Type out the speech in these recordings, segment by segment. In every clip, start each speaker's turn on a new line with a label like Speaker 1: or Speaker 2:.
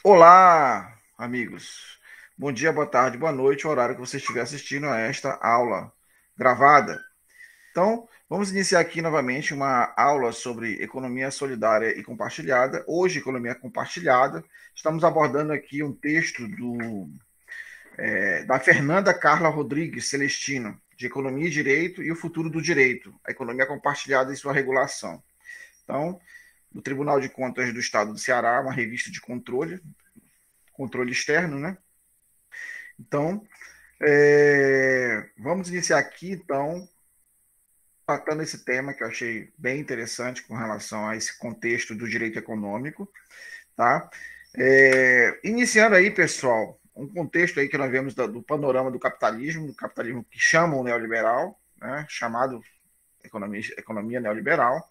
Speaker 1: Olá, amigos. Bom dia, boa tarde, boa noite, o horário que você estiver assistindo a esta aula gravada. Então, vamos iniciar aqui novamente uma aula sobre economia solidária e compartilhada. Hoje, economia compartilhada. Estamos abordando aqui um texto da Fernanda Carla Rodrigues Celestino, de Economia e Direito e o Futuro do Direito, a economia compartilhada e sua regulação. Então, do Tribunal de Contas do Estado do Ceará, uma revista de controle externo, né? Então, vamos iniciar aqui, então, tratando esse tema que eu achei bem interessante com relação a esse contexto do direito econômico, tá? Iniciando aí, pessoal, um contexto aí que nós vemos do panorama do capitalismo que chamam neoliberal, né? Chamado economia neoliberal,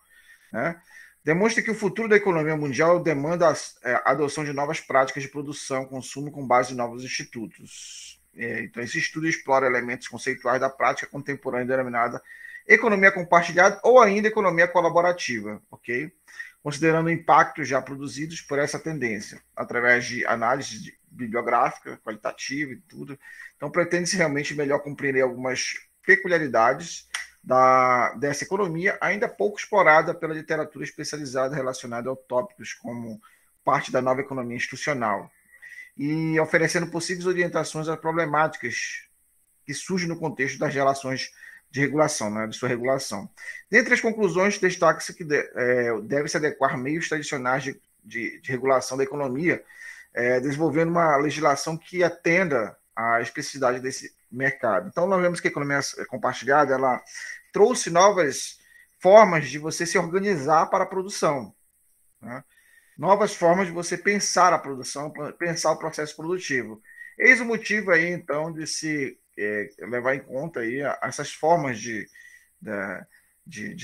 Speaker 1: né? Demonstra que o futuro da economia mundial demanda a adoção de novas práticas de produção e consumo com base em novos institutos. Então, esse estudo explora elementos conceituais da prática contemporânea denominada economia compartilhada ou ainda economia colaborativa, ok? Considerando impactos já produzidos por essa tendência, através de análise bibliográfica, qualitativa e tudo. Então, pretende-se realmente melhor compreender algumas peculiaridades dessa economia, ainda pouco explorada pela literatura especializada relacionada a tópicos como parte da nova economia institucional, e oferecendo possíveis orientações às problemáticas que surgem no contexto das relações de regulação, né, de sua regulação. Dentre as conclusões, destaca-se que deve-se adequar meios tradicionais de regulação da economia, desenvolvendo uma legislação que atenda à especificidade desse mercado. Então, nós vemos que a economia compartilhada ela trouxe novas formas de você se organizar para a produção, né? Novas formas de você pensar a produção, pensar o processo produtivo. Eis o motivo aí, então, de se levar em conta aí essas formas de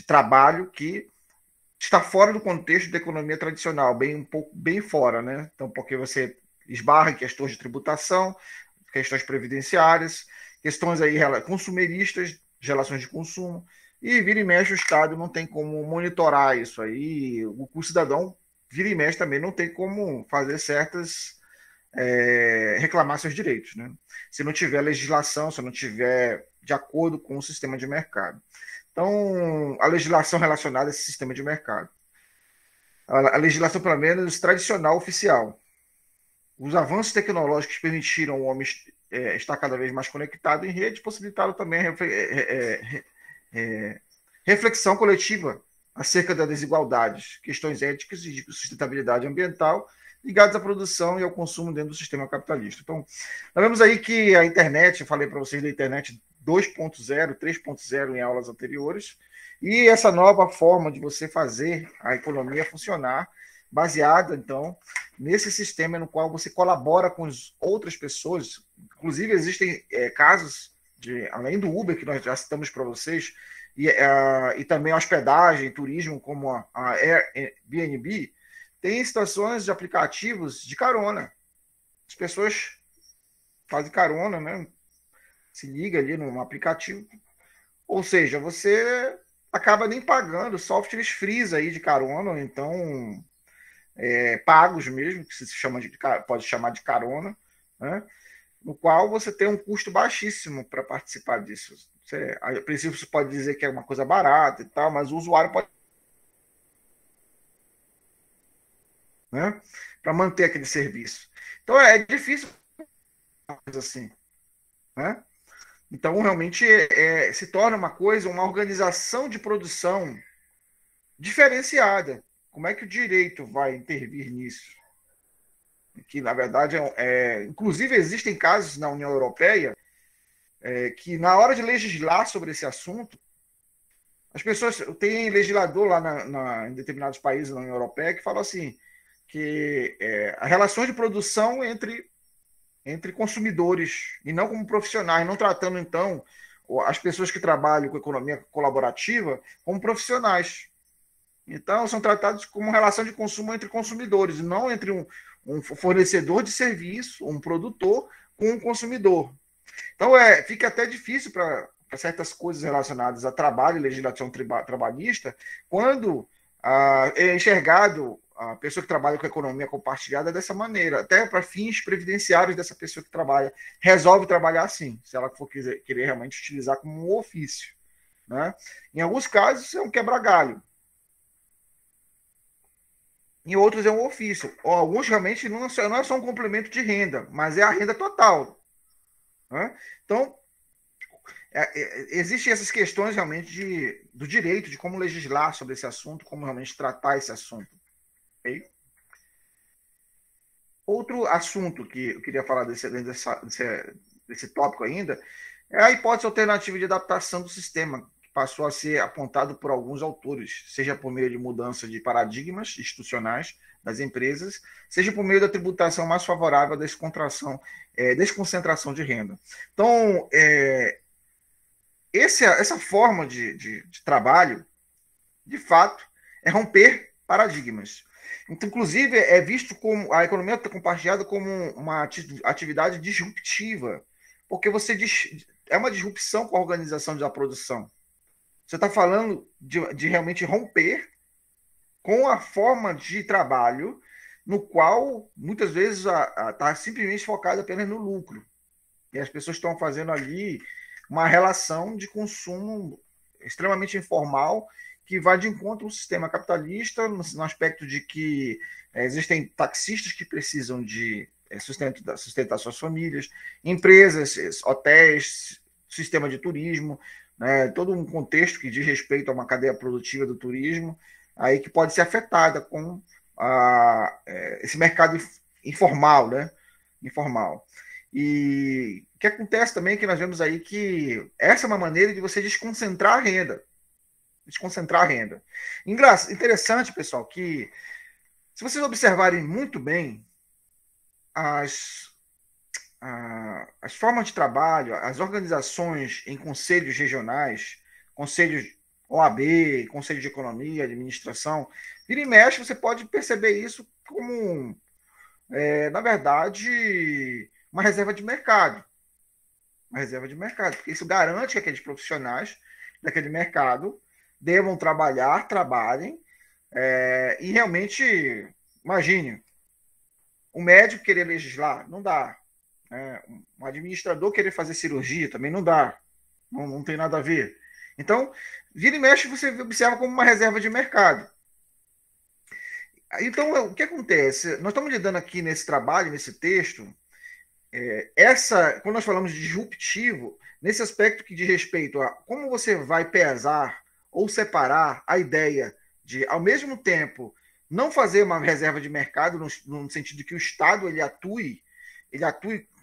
Speaker 1: trabalho que está fora do contexto da economia tradicional, bem fora, né? Então, porque você esbarra em questões de tributação, questões previdenciárias, questões aí consumeristas, de relações de consumo, e vira e mexe o Estado não tem como monitorar isso aí, o cidadão vira e mexe também não tem como fazer certas reclamar seus direitos, né? Se não tiver legislação, se não tiver de acordo com o sistema de mercado. Então, a legislação relacionada a esse sistema de mercado. A legislação, pelo menos, tradicional, oficial. Os avanços tecnológicos permitiram o homem estar cada vez mais conectado em rede, possibilitaram também a reflexão coletiva acerca das desigualdades, questões éticas e de sustentabilidade ambiental ligados à produção e ao consumo dentro do sistema capitalista. Então, nós vemos aí que a internet, eu falei para vocês da internet 2.0, 3.0 em aulas anteriores, e essa nova forma de você fazer a economia funcionar, baseada, então, nesse sistema no qual você colabora com as outras pessoas. Inclusive, existem casos, além do Uber, que nós já citamos para vocês, e também hospedagem, turismo, como a Airbnb, tem situações de aplicativos de carona. As pessoas fazem carona, né? Se liga ali no aplicativo. Ou seja, você acaba nem pagando softwares frees aí de carona, ou então pagos mesmo, que se chama pode chamar de carona, né? No qual você tem um custo baixíssimo para participar disso. A princípio, você pode dizer que é uma coisa barata e tal, mas o usuário pode, né, para manter aquele serviço. Então é difícil assim, né? Então realmente se torna uma organização de produção diferenciada. Como é que o direito vai intervir nisso? Que na verdade inclusive existem casos na União Europeia que na hora de legislar sobre esse assunto, as pessoas tem legislador lá em determinados países na União Europeia que fala assim que as relações de produção entre consumidores e não como profissionais, não tratando, então, as pessoas que trabalham com economia colaborativa como profissionais. Então, são tratados como relação de consumo entre consumidores, não entre um fornecedor de serviço, um produtor, com um consumidor. Então, fica até difícil para certas coisas relacionadas a trabalho e legislação trabalhista, quando é enxergado a pessoa que trabalha com economia compartilhada dessa maneira, até para fins previdenciários dessa pessoa que trabalha. Resolve trabalhar assim, se ela for querer realmente utilizar como um ofício. Né? Em alguns casos, é um quebra-galho. Em outros, é um ofício. Ou alguns realmente não é só um complemento de renda, mas é a renda total. Né? Então, existem essas questões realmente do direito, de como legislar sobre esse assunto, como realmente tratar esse assunto. Okay? Outro assunto que eu queria falar desse tópico ainda é a hipótese alternativa de adaptação do sistema, que passou a ser apontado por alguns autores, seja por meio de mudança de paradigmas institucionais das empresas, seja por meio da tributação mais favorável à desconcentração de renda. Então, essa forma de trabalho, de fato, é romper paradigmas. Então, inclusive, é visto como a economia compartilhada como uma atividade disruptiva, porque é uma disrupção com a organização da produção. Você está falando de realmente romper com a forma de trabalho no qual, muitas vezes, está simplesmente focada apenas no lucro. E as pessoas estão fazendo ali uma relação de consumo extremamente informal que vai de encontro ao sistema capitalista, no aspecto de que existem taxistas que precisam de sustentar suas famílias, empresas, hotéis, sistema de turismo, né, todo um contexto que diz respeito a uma cadeia produtiva do turismo, aí que pode ser afetada com esse mercado informal, né? Informal. E o que acontece também é que nós vemos aí que essa é uma maneira de você desconcentrar a renda. Desconcentrar a renda. Interessante, pessoal, que se vocês observarem muito bem as formas de trabalho, as organizações em conselhos regionais, conselhos OAB, Conselho de Economia, Administração, vira e mexe, você pode perceber isso como, na verdade, uma reserva de mercado. Uma reserva de mercado, porque isso garante que aqueles profissionais daquele mercado devam trabalhem, e realmente, imagine, um médico querer legislar, não dá. Um administrador querer fazer cirurgia, também não dá. Não tem nada a ver. Então, vira e mexe, você observa como uma reserva de mercado. Então, o que acontece? Nós estamos lidando aqui nesse trabalho, nesse texto, quando nós falamos de disruptivo, nesse aspecto que diz respeito a como você vai pesar ou separar a ideia de, ao mesmo tempo, não fazer uma reserva de mercado, no sentido de que o Estado ele atue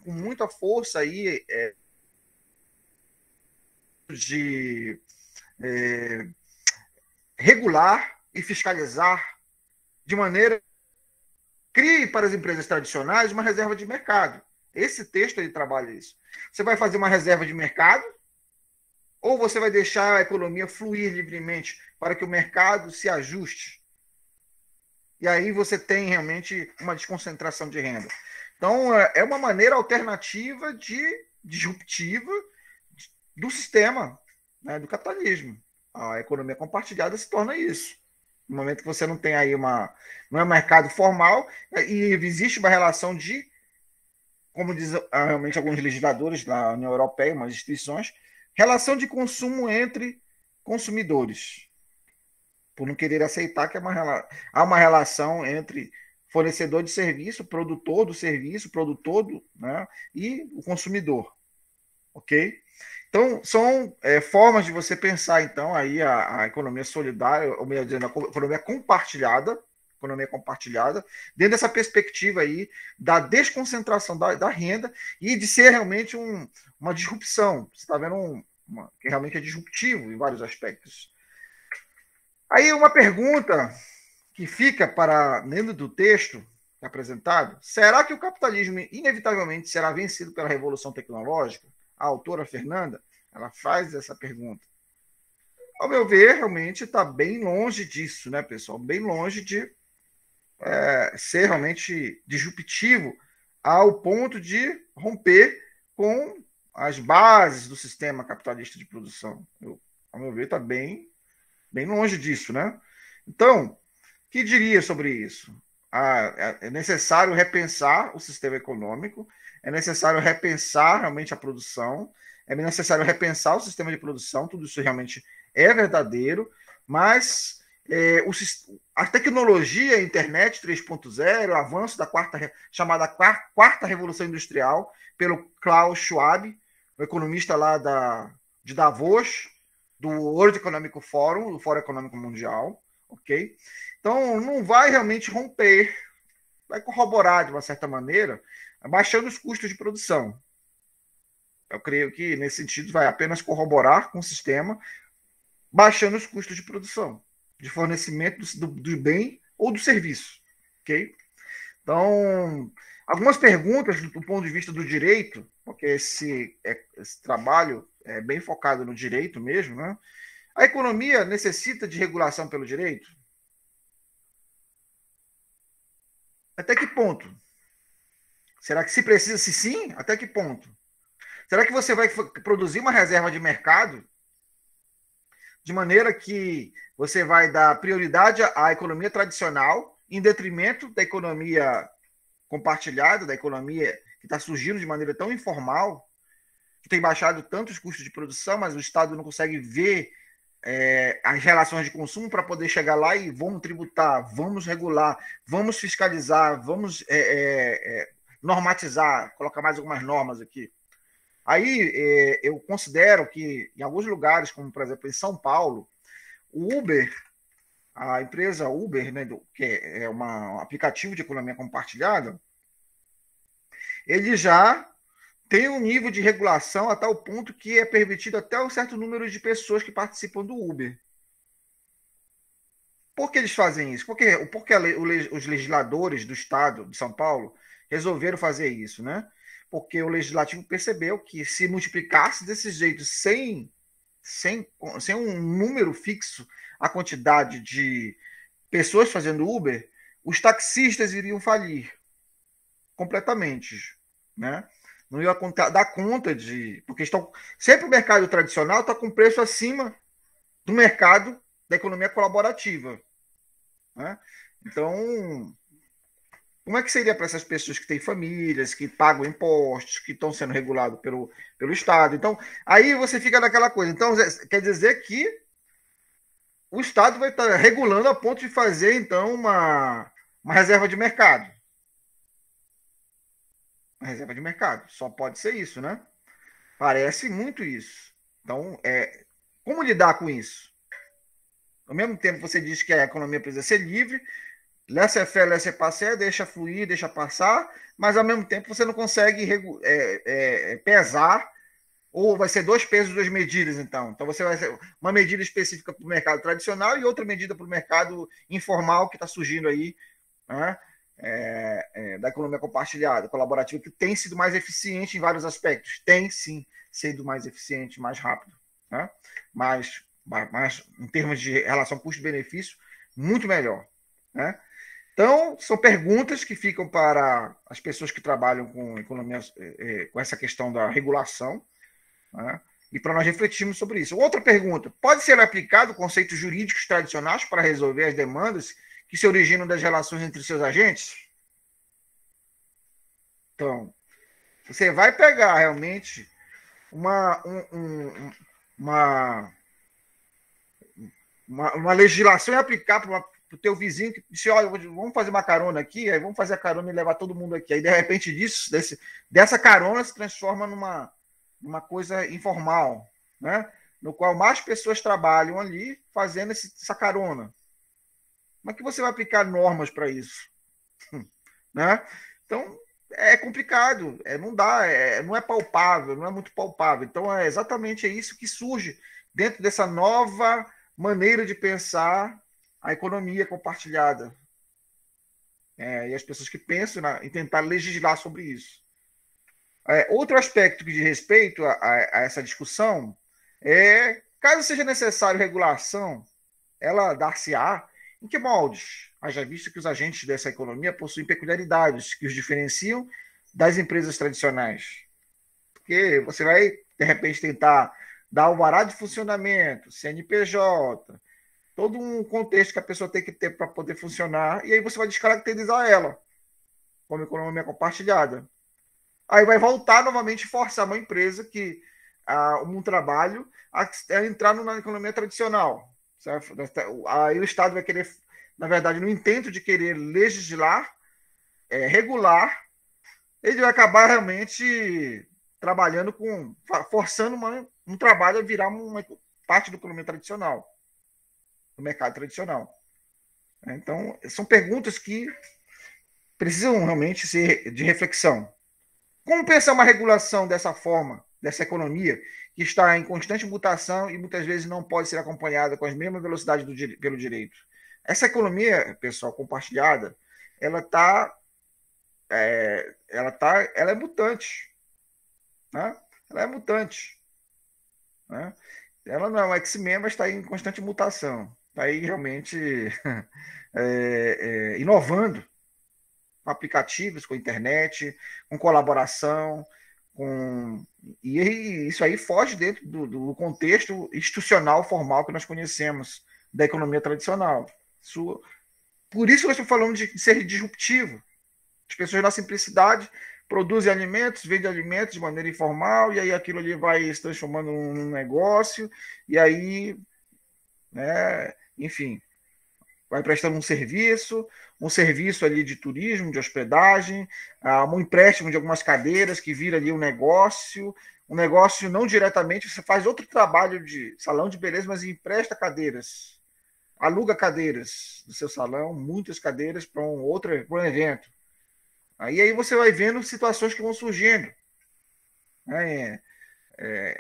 Speaker 1: com muita força aí, de regular e fiscalizar de maneira crie para as empresas tradicionais uma reserva de mercado. Esse texto ele trabalha isso. Você vai fazer uma reserva de mercado ou você vai deixar a economia fluir livremente para que o mercado se ajuste? E aí você tem realmente uma desconcentração de renda. Então, é uma maneira alternativa disruptiva do sistema, né, do capitalismo. A economia compartilhada se torna isso. No momento que você não tem aí não é um mercado formal, e existe uma relação como diz realmente alguns legisladores da União Europeia, umas instituições, relação de consumo entre consumidores, por não querer aceitar que há uma relação entre fornecedor de serviço, produtor do serviço, né, e o consumidor. Ok? Então, são formas de você pensar, então, aí a economia solidária, ou melhor dizendo, a economia compartilhada, dentro dessa perspectiva aí da desconcentração da renda e de ser realmente uma disrupção. Você está vendo que realmente é disruptivo em vários aspectos. Aí uma pergunta que fica para dentro do texto apresentado: será que o capitalismo inevitavelmente será vencido pela revolução tecnológica? A autora Fernanda, ela faz essa pergunta. Ao meu ver, realmente está bem longe disso, né, pessoal? Bem longe de ser realmente disruptivo ao ponto de romper com as bases do sistema capitalista de produção. Ao meu ver, está bem longe disso, né? Então, que diria sobre isso? É necessário repensar o sistema econômico, é necessário repensar realmente a produção, é necessário repensar o sistema de produção, tudo isso realmente é verdadeiro, mas a tecnologia, a internet 3.0, o avanço da chamada quarta revolução industrial, pelo Klaus Schwab, o economista lá de Davos, do World Economic Forum, do Fórum Econômico Mundial, ok? Então, não vai realmente romper, vai corroborar de uma certa maneira, baixando os custos de produção. Eu creio que, nesse sentido, vai apenas corroborar com o sistema, baixando os custos de produção, de fornecimento do bem ou do serviço, ok? Então, algumas perguntas do ponto de vista do direito, porque esse trabalho é bem focado no direito mesmo, né? A economia necessita de regulação pelo direito? Até que ponto? Será que se precisa, se sim, até que ponto? Será que você vai produzir uma reserva de mercado de maneira que você vai dar prioridade à economia tradicional em detrimento da economia compartilhada, da economia que está surgindo de maneira tão informal, que tem baixado tanto os custos de produção, mas o Estado não consegue ver as relações de consumo para poder chegar lá e vamos tributar, vamos regular, vamos fiscalizar, vamos normatizar, colocar mais algumas normas aqui. Aí eu considero que em alguns lugares, como por exemplo em São Paulo, o Uber, a empresa Uber, né, que é um aplicativo de economia compartilhada, ele já tem um nível de regulação a tal ponto que é permitido até um certo número de pessoas que participam do Uber. Por que eles fazem isso? Porque os legisladores do estado de São Paulo resolveram fazer isso, né? Porque o legislativo percebeu que se multiplicasse desse jeito, sem um número fixo, a quantidade de pessoas fazendo Uber, os taxistas iriam falir completamente, né? Não ia dar conta de... Porque sempre o mercado tradicional está com preço acima do mercado da economia colaborativa, né? Então, como é que seria para essas pessoas que têm famílias, que pagam impostos, que estão sendo regulados pelo Estado? Então, aí você fica naquela coisa. Então, quer dizer que o Estado vai estar regulando a ponto de fazer, então, uma reserva de mercado. Uma reserva de mercado. Só pode ser isso, né? Parece muito isso. Então, como lidar com isso? Ao mesmo tempo, você diz que a economia precisa ser livre, laissez-faire, laissez-passer, deixa fluir, deixa passar, mas ao mesmo tempo você não consegue pesar, ou vai ser 2 pesos, 2 medidas, então. Então você vai ser uma medida específica para o mercado tradicional e outra medida para o mercado informal que está surgindo aí, né? Da economia compartilhada, colaborativa, que tem sido mais eficiente em vários aspectos. Tem, sim, sido mais eficiente, mais rápido, né? Mas em termos de relação custo-benefício, muito melhor, né? Então, são perguntas que ficam para as pessoas que trabalham com economia, com essa questão da regulação, né? E para nós refletirmos sobre isso. Outra pergunta: pode ser aplicado conceitos jurídicos tradicionais para resolver as demandas que se originam das relações entre seus agentes? Então, você vai pegar realmente uma legislação e aplicar para o teu vizinho que disse: olha, vamos fazer uma carona aqui, aí vamos fazer a carona e levar todo mundo aqui. Aí, de repente, dessa carona se transforma numa coisa informal, né? No qual mais pessoas trabalham ali fazendo essa carona. Como é que você vai aplicar normas para isso? Né? Então, é complicado, não dá, não é palpável, não é muito palpável. Então, é exatamente isso que surge dentro dessa nova maneira de pensar a economia compartilhada. E as pessoas que pensam em tentar legislar sobre isso. Outro aspecto que diz respeito a essa discussão é, caso seja necessário regulação, ela dar-se-á em que moldes? Haja visto que os agentes dessa economia possuem peculiaridades que os diferenciam das empresas tradicionais. Porque você vai, de repente, tentar dar alvará de funcionamento, CNPJ, todo um contexto que a pessoa tem que ter para poder funcionar, e aí você vai descaracterizar ela como economia compartilhada. Aí vai voltar novamente e forçar uma empresa que um trabalho a entrar na economia tradicional. Certo? Aí o Estado vai querer, na verdade, no intento de querer legislar, regular, ele vai acabar realmente trabalhando forçando um trabalho a virar uma parte da economia tradicional, do mercado tradicional. Então, são perguntas que precisam realmente ser de reflexão. Como pensar uma regulação dessa forma, dessa economia, que está em constante mutação e muitas vezes não pode ser acompanhada com as mesmas velocidades pelo direito? Essa economia, pessoal, compartilhada, ela é mutante, né? Ela é mutante, né? Ela não é um X-Men, mas está em constante mutação. Está aí realmente inovando com aplicativos, com internet, com colaboração, e isso aí foge dentro do contexto institucional formal que nós conhecemos da economia tradicional. Por isso que nós estamos falando de ser disruptivo. As pessoas, na simplicidade, produzem alimentos, vendem alimentos de maneira informal, e aí aquilo ali vai se transformando num negócio, e aí, né, enfim, vai prestando um serviço ali de turismo, de hospedagem, um empréstimo de algumas cadeiras que vira ali um negócio não diretamente, você faz outro trabalho de salão de beleza, mas empresta cadeiras, aluga cadeiras do seu salão, muitas cadeiras para um evento. Aí você vai vendo situações que vão surgindo, né?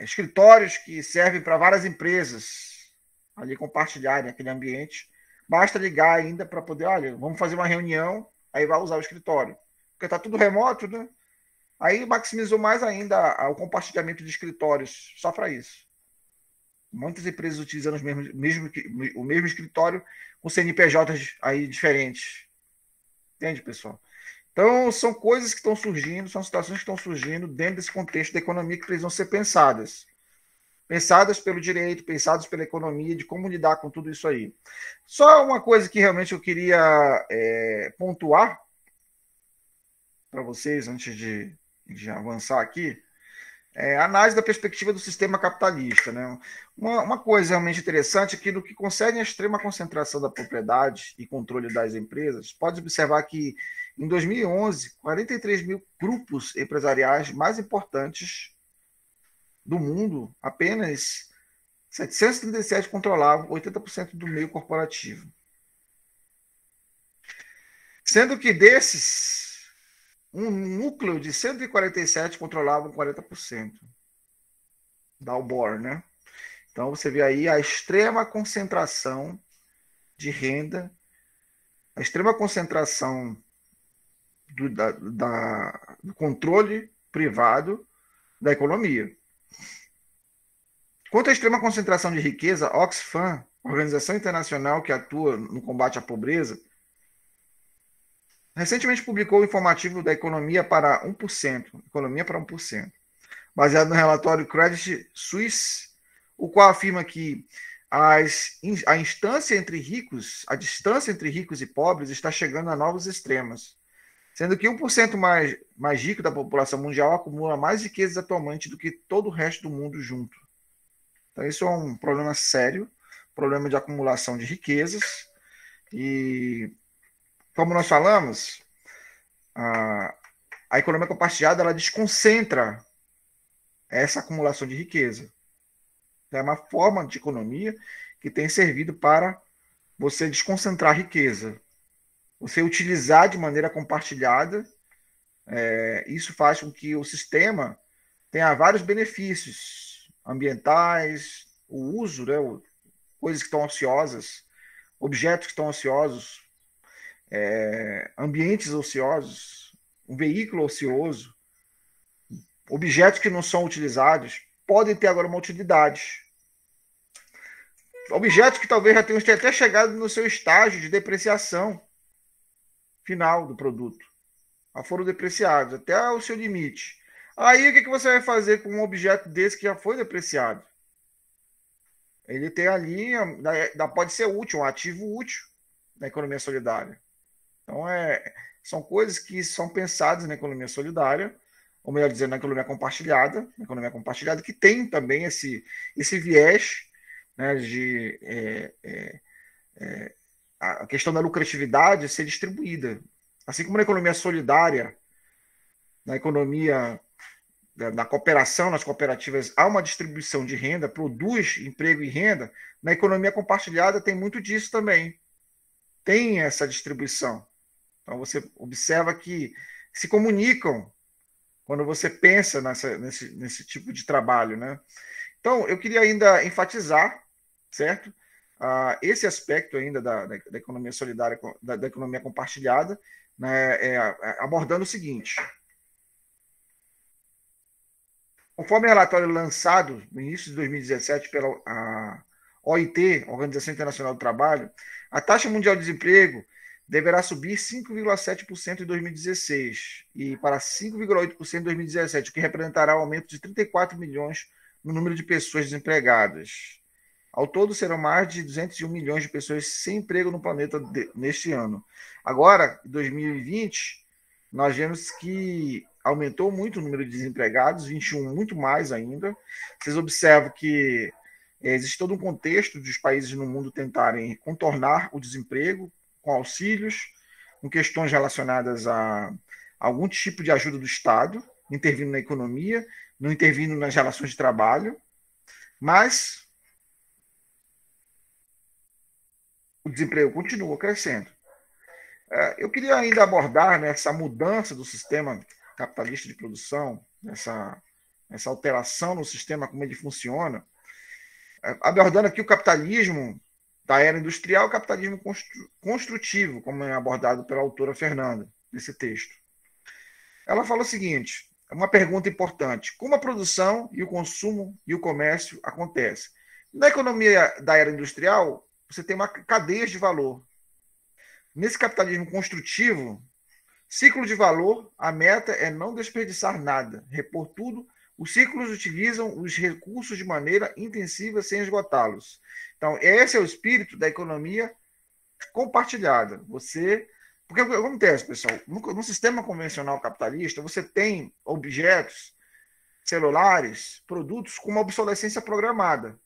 Speaker 1: Escritórios que servem para várias empresas ali compartilharem aquele ambiente. Basta ligar ainda para poder, olha, vamos fazer uma reunião, aí vai usar o escritório. Porque está tudo remoto, né? Aí maximizou mais ainda o compartilhamento de escritórios, só para isso. Muitas empresas utilizando o mesmo escritório com CNPJs aí diferentes. Entende, pessoal? Então, são coisas que estão surgindo, são situações que estão surgindo dentro desse contexto da economia que precisam ser pensadas. Pensadas pelo direito, pensadas pela economia, de como lidar com tudo isso aí. Só uma coisa que realmente eu queria pontuar para vocês, antes de avançar aqui, é a análise da perspectiva do sistema capitalista. Né? Uma coisa realmente interessante é que, no que concerne a extrema concentração da propriedade e controle das empresas, pode observar que, em 2011, 43 mil grupos empresariais mais importantes do mundo, apenas 737 controlavam 80% do meio corporativo. Sendo que desses, um núcleo de 147 controlavam 40% da Albor, né? Então você vê aí a extrema concentração de renda, a extrema concentração do controle privado da economia. Quanto à extrema concentração de riqueza, Oxfam, organização internacional que atua no combate à pobreza, recentemente publicou o informativo da economia para 1%, economia para 1%, baseado no relatório Credit Suisse, o qual afirma que a distância entre ricos e pobres está chegando a novos extremos, sendo que 1% mais rico da população mundial acumula mais riquezas atualmente do que todo o resto do mundo junto. Então, isso é um problema sério, problema de acumulação de riquezas, e, como nós falamos, a economia compartilhada ela desconcentra essa acumulação de riqueza. É uma forma de economia que tem servido para você desconcentrar a riqueza. Você utilizar de maneira compartilhada, isso faz com que o sistema tenha vários benefícios ambientais, o uso, né, coisas que estão ociosas, objetos que estão ociosos, ambientes ociosos, um veículo ocioso, objetos que não são utilizados, podem ter agora uma utilidade. Objetos que talvez já tenham até chegado no seu estágio de depreciação final do produto. Já foram depreciados até o seu limite. Aí o que você vai fazer com um objeto desse que já foi depreciado? ele tem ali, pode ser útil, um ativo útil na economia solidária. Então, são coisas que são pensadas na economia solidária, ou melhor dizendo, na economia compartilhada, que tem também esse viés, né, de a questão da lucratividade ser distribuída. Assim como na economia solidária, na economia da cooperação, nas cooperativas, há uma distribuição de renda, produz emprego e renda, na economia compartilhada tem muito disso também. Tem essa distribuição. Então, você observa que se comunicam quando você pensa nesse tipo de trabalho, né? Então, eu queria ainda enfatizar, certo? Esse aspecto ainda da economia solidária, da economia compartilhada, né, abordando o seguinte. Conforme o relatório lançado no início de 2017 pela OIT, Organização Internacional do Trabalho, a taxa mundial de desemprego deverá subir 5,7% em 2016 e para 5,8% em 2017, o que representará um aumento de 34 milhões no número de pessoas desempregadas. Ao todo, serão mais de 201 milhões de pessoas sem emprego no planeta neste ano. Agora, em 2020, nós vemos que aumentou muito o número de desempregados, 21 muito mais ainda. Vocês observam que existe todo um contexto dos países no mundo tentarem contornar o desemprego com auxílios, com questões relacionadas a algum tipo de ajuda do Estado, intervindo na economia, não intervindo nas relações de trabalho, mas o desemprego continua crescendo. Eu queria ainda abordar, né, essa mudança do sistema capitalista de produção, essa alteração no sistema, como ele funciona, abordando aqui o capitalismo da era industrial, o capitalismo construtivo, como é abordado pela autora Fernanda, nesse texto. Ela fala o seguinte, uma pergunta importante, como a produção e o consumo e o comércio acontecem? Na economia da era industrial, você tem uma cadeia de valor. Nesse capitalismo construtivo, ciclo de valor, a meta é não desperdiçar nada, repor tudo. Os ciclos utilizam os recursos de maneira intensiva sem esgotá-los. Então, esse é o espírito da economia compartilhada. Porque o que acontece, pessoal? No sistema convencional capitalista, você tem objetos, celulares, produtos com uma obsolescência programada.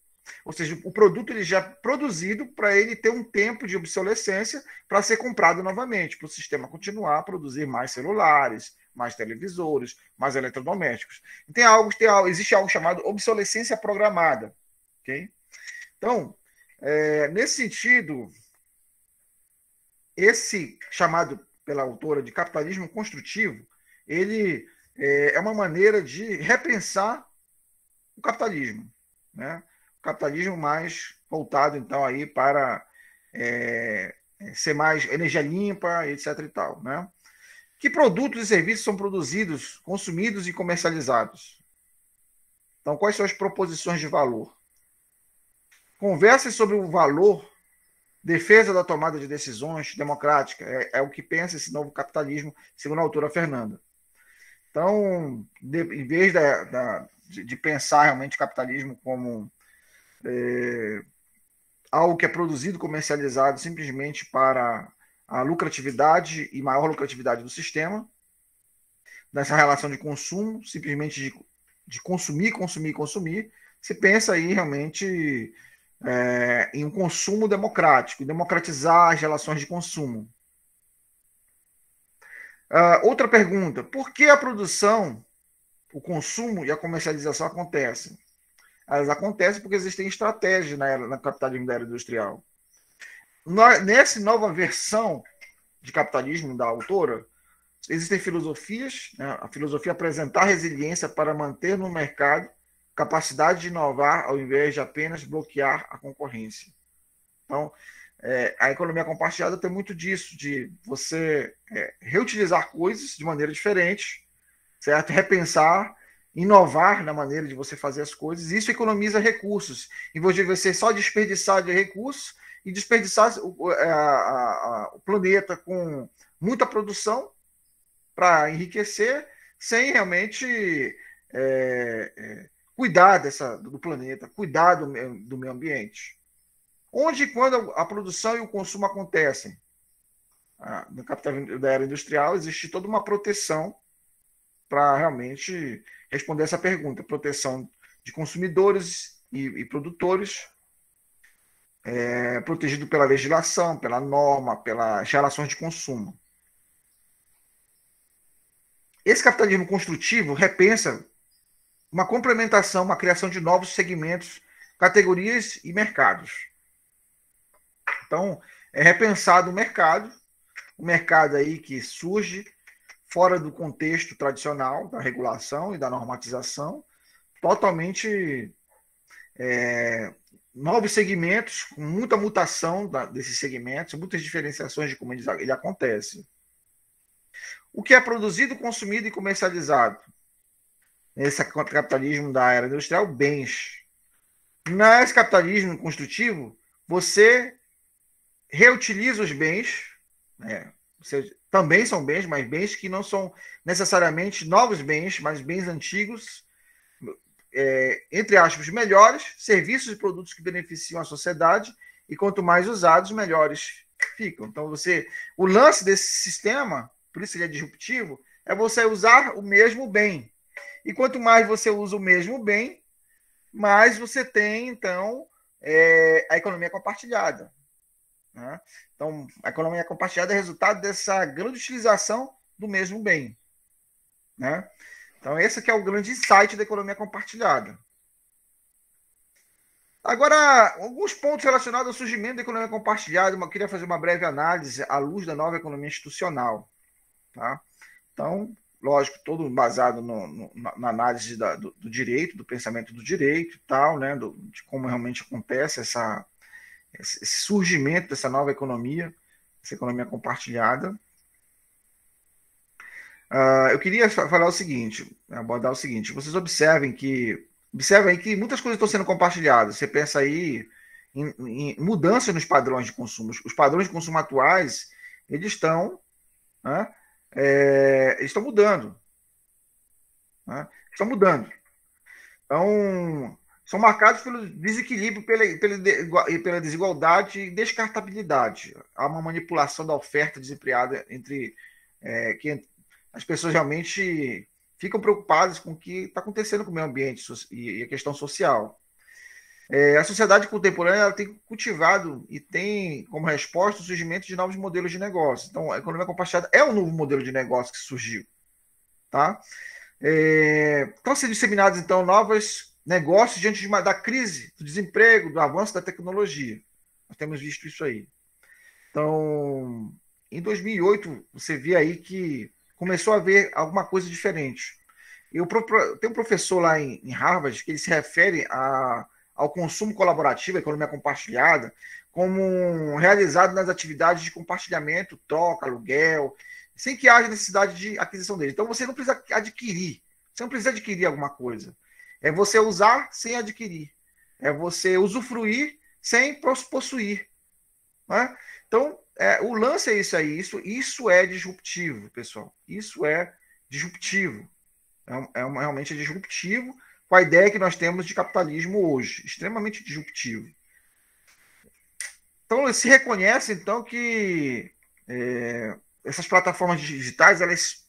Speaker 1: Ou seja, o produto ele já é produzido para ele ter um tempo de obsolescência para ser comprado novamente, para o sistema continuar a produzir mais celulares, mais televisores, mais eletrodomésticos. Existe algo chamado obsolescência programada. Okay? Então, nesse sentido, esse chamado pela autora de capitalismo construtivo, ele é uma maneira de repensar o capitalismo, né? Capitalismo mais voltado, então, aí para ser mais energia limpa, etc. e tal, né? Que produtos e serviços são produzidos, consumidos e comercializados? Então, quais são as proposições de valor? Converse sobre o valor, defesa da tomada de decisões democrática, é o que pensa esse novo capitalismo, segundo a autora Fernanda. Então, em vez de pensar realmente o capitalismo como algo que é produzido, comercializado simplesmente para a lucratividade e maior lucratividade do sistema, nessa relação de consumo, simplesmente de consumir, se pensa aí realmente em um consumo democrático, democratizar as relações de consumo. Outra pergunta, por que a produção, o consumo e a comercialização acontecem? Elas acontecem porque existem estratégias na capitalismo da era industrial. Nessa nova versão de capitalismo da autora, existem filosofias, né? A filosofia apresentar resiliência para manter no mercado capacidade de inovar ao invés de apenas bloquear a concorrência. Então, a economia compartilhada tem muito disso, de você reutilizar coisas de maneira diferente, certo? Repensar, inovar na maneira de você fazer as coisas. Isso economiza recursos. Em vez de você só desperdiçar de recursos e desperdiçar o planeta com muita produção para enriquecer, sem realmente cuidar do planeta, cuidar do meio ambiente. Onde e quando a produção e o consumo acontecem? No capitalismo da era industrial existe toda uma proteção para realmente responder essa pergunta. Proteção de consumidores e produtores, protegido pela legislação, pela norma, pelas relações de consumo. Esse capitalismo construtivo repensa uma complementação, uma criação de novos segmentos, categorias e mercados. Então, é repensado o mercado aí que surge fora do contexto tradicional da regulação e da normatização, totalmente novos segmentos, com muita mutação desses segmentos, muitas diferenciações de como ele acontece. O que é produzido, consumido e comercializado? Nesse capitalismo da era industrial, bens. Nesse capitalismo construtivo, você reutiliza os bens, também são bens, mas bens que não são necessariamente novos bens, mas bens antigos, entre aspas, melhores, serviços e produtos que beneficiam a sociedade, e quanto mais usados, melhores ficam. Então, o lance desse sistema, por isso ele é disruptivo, é você usar o mesmo bem. E quanto mais você usa o mesmo bem, mais você tem, então, a economia compartilhada. Né? Então, a economia compartilhada é resultado dessa grande utilização do mesmo bem. Né? Então, esse que é o grande insight da economia compartilhada. Agora, alguns pontos relacionados ao surgimento da economia compartilhada, eu queria fazer uma breve análise à luz da nova economia institucional. Tá? Então, lógico, todo baseado na análise do direito, do pensamento do direito e tal, né? De como realmente acontece esse surgimento dessa nova economia, essa economia compartilhada. Eu queria falar o seguinte, abordar o seguinte: vocês observem que muitas coisas estão sendo compartilhadas. Você pensa aí em mudanças nos padrões de consumo. Os padrões de consumo atuais, eles estão, né, estão mudando. Né? Estão mudando. Então, são marcados pelo desequilíbrio, pela desigualdade e descartabilidade. Há uma manipulação da oferta desempreada entre que as pessoas realmente ficam preocupadas com o que está acontecendo com o meio ambiente e a questão social. A sociedade contemporânea ela tem cultivado e tem como resposta o surgimento de novos modelos de negócio. Então, a economia compartilhada é um novo modelo de negócio que surgiu. Tá? Estão sendo disseminados, então, novos negócios diante da crise, do desemprego, do avanço da tecnologia. Nós temos visto isso aí. Então, em 2008, você vê aí que começou a haver alguma coisa diferente. Tem um professor lá em Harvard que ele se refere ao consumo colaborativo, a economia compartilhada, como realizado nas atividades de compartilhamento, troca, aluguel, sem que haja necessidade de aquisição dele. Então, você não precisa adquirir. Você não precisa adquirir alguma coisa. É você usar sem adquirir. É você usufruir sem possuir. Né? Então, o lance é isso aí. Isso é disruptivo, pessoal. Isso é disruptivo. Realmente disruptivo com a ideia que nós temos de capitalismo hoje. Extremamente disruptivo. Então, se reconhece, então, que essas plataformas digitais, elas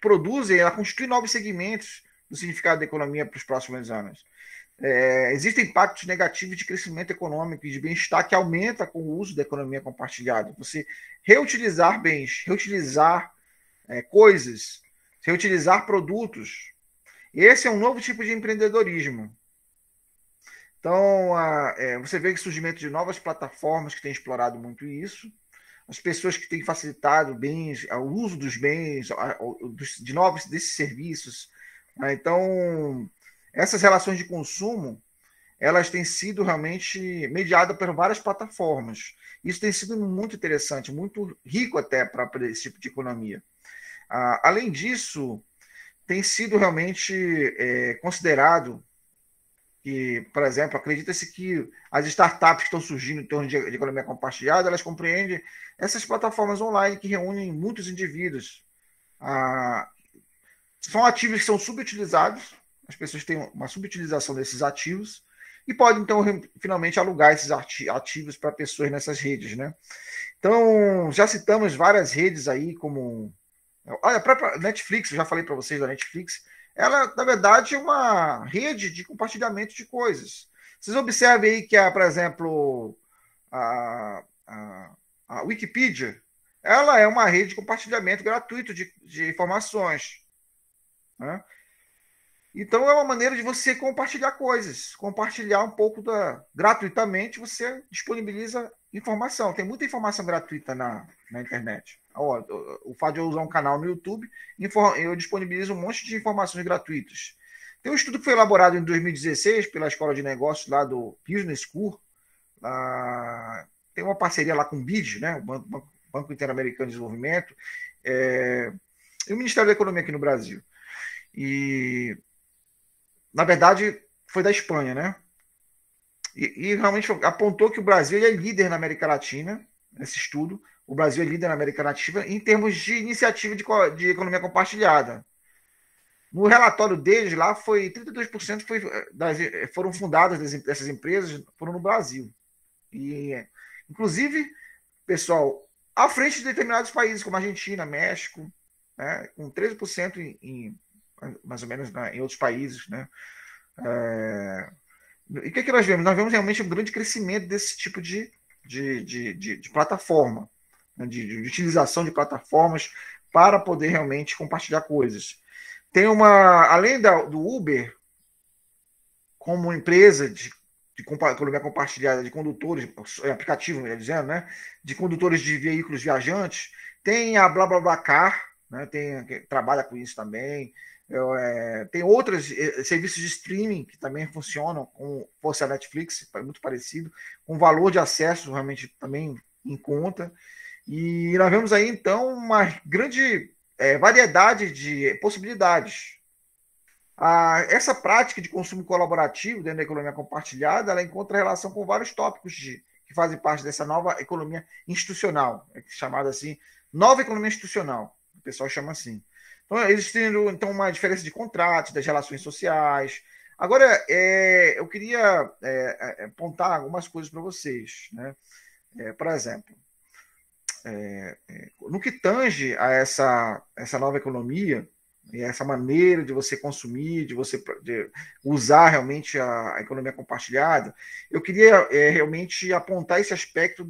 Speaker 1: produzem, elas constituem novos segmentos do significado da economia para os próximos anos. Existem impactos negativos de crescimento econômico e de bem-estar que aumenta com o uso da economia compartilhada. Você reutilizar bens, reutilizar coisas, reutilizar produtos. Esse é um novo tipo de empreendedorismo. Então, você vê que o surgimento de novas plataformas que têm explorado muito isso, as pessoas que têm facilitado bens, o uso dos bens, de novos desses serviços. Né? Então, essas relações de consumo, elas têm sido realmente mediadas por várias plataformas. Isso tem sido muito interessante, muito rico até para esse tipo de economia. Além disso, tem sido realmente considerado que, por exemplo, acredita-se que as startups que estão surgindo em torno de economia compartilhada, elas compreendem essas plataformas online que reúnem muitos indivíduos. São ativos que são subutilizados, as pessoas têm uma subutilização desses ativos e podem, então, finalmente alugar esses ativos para pessoas nessas redes, né? Então, já citamos várias redes aí, como... Olha, a própria Netflix, eu já falei para vocês da Netflix, ela, na verdade, é uma rede de compartilhamento de coisas. Vocês observem aí que, por exemplo, a, a Wikipedia, ela é uma rede de compartilhamento gratuito de informações, né? Então é uma maneira de você compartilhar coisas, compartilhar um pouco gratuitamente, você disponibiliza informação. Tem muita informação gratuita na internet. O fato de eu usar um canal no YouTube, eu disponibilizo um monte de informações gratuitas. Tem um estudo que foi elaborado em 2016 pela Escola de Negócios lá do Business School. Tem uma parceria lá com o BID, né, o Banco Interamericano de Desenvolvimento, e o Ministério da Economia aqui no Brasil. E, na verdade, foi da Espanha, né? E realmente apontou que o Brasil é líder na América Latina, nesse estudo. O Brasil é líder na América Latina em termos de iniciativa de economia compartilhada. No relatório deles lá, 32% foram fundadas dessas empresas, foram no Brasil. E, inclusive, pessoal, à frente de determinados países, como Argentina, México, né, com 13% mais ou menos, né, em outros países, né? E o que nós vemos? Nós vemos realmente um grande crescimento desse tipo de plataforma, né, de utilização de plataformas para poder realmente compartilhar coisas. Tem além do Uber, como empresa de economia compartilhada de condutores, aplicativo, dizendo, né, de condutores de veículos viajantes, tem a BlaBlaCar, né, que trabalha com isso também. Tem outros serviços de streaming que também funcionam, como fosse a Netflix, muito parecido, com valor de acesso realmente também em conta. E nós vemos aí, então, uma grande variedade de possibilidades. Essa prática de consumo colaborativo dentro da economia compartilhada, ela encontra relação com vários tópicos que fazem parte dessa nova economia institucional, chamada assim, nova economia institucional, o pessoal chama assim. Então, existindo então, uma diferença de contratos, das relações sociais. Agora, eu queria apontar algumas coisas para vocês, né? Por exemplo, no que tange a essa nova economia, e essa maneira de você consumir, de usar realmente a economia compartilhada, eu queria realmente apontar esse aspecto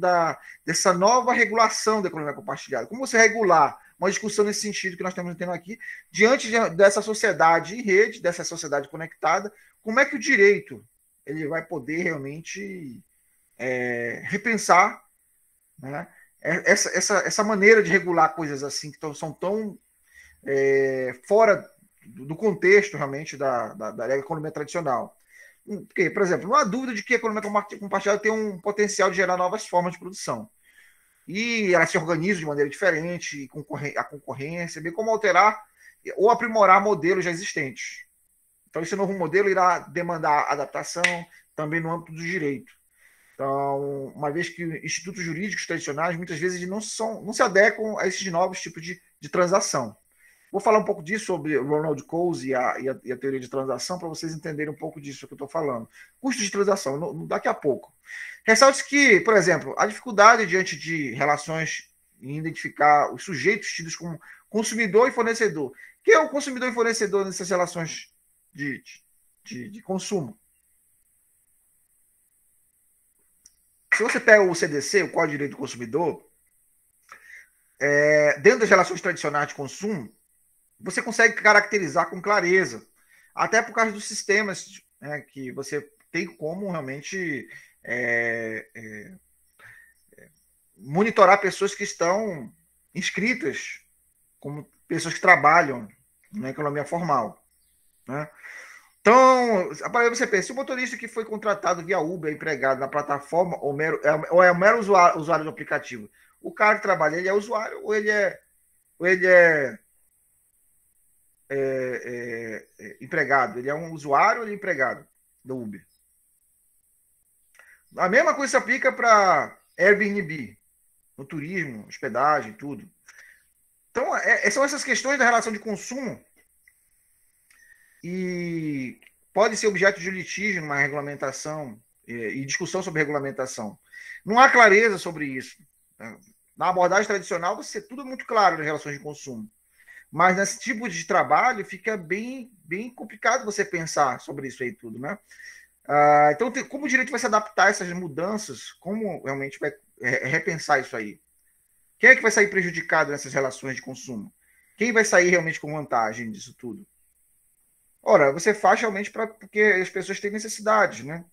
Speaker 1: dessa nova regulação da economia compartilhada. Como você regular uma discussão nesse sentido que nós estamos tendo aqui, diante dessa sociedade em rede, dessa sociedade conectada, como é que o direito ele vai poder realmente repensar, né, essa maneira de regular coisas assim que são tão fora do contexto realmente da economia tradicional. Porque, por exemplo, não há dúvida de que a economia compartilhada tem um potencial de gerar novas formas de produção. E ela se organiza de maneira diferente, a concorrência, bem como alterar ou aprimorar modelos já existentes. Então, esse novo modelo irá demandar adaptação também no âmbito do direito. Então, uma vez que institutos jurídicos tradicionais muitas vezes não se adequam a esses novos tipos de transação. Vou falar um pouco disso sobre o Ronald Coase e a teoria de transação para vocês entenderem um pouco disso que eu estou falando. Custo de transação, daqui a pouco. Ressalte que, por exemplo, a dificuldade diante de relações em identificar os sujeitos tidos como consumidor e fornecedor. Quem é o consumidor e fornecedor nessas relações de consumo? Se você pega o CDC, o Código de Direito do Consumidor, dentro das relações tradicionais de consumo, você consegue caracterizar com clareza, até por causa dos sistemas, né, que você tem como realmente monitorar pessoas que estão inscritas como pessoas que trabalham na economia formal, né? Então, para você pensa, se o motorista que foi contratado via Uber é empregado na plataforma ou é um mero usuário do aplicativo, o cara que trabalha, ele é usuário ou ele é empregado? Ele é um usuário ou ele é empregado do Uber? A mesma coisa se aplica para Airbnb, no turismo, hospedagem, tudo. Então, são essas questões da relação de consumo e pode ser objeto de litígio numa regulamentação e discussão sobre regulamentação. Não há clareza sobre isso. Na abordagem tradicional, tudo é muito claro nas relações de consumo. Mas nesse tipo de trabalho fica bem complicado você pensar sobre isso aí tudo, né? Então, como o direito vai se adaptar a essas mudanças? Como realmente vai repensar isso aí? Quem é que vai sair prejudicado nessas relações de consumo? Quem vai sair realmente com vantagem disso tudo? Ora, você faz realmente porque as pessoas têm necessidades, né?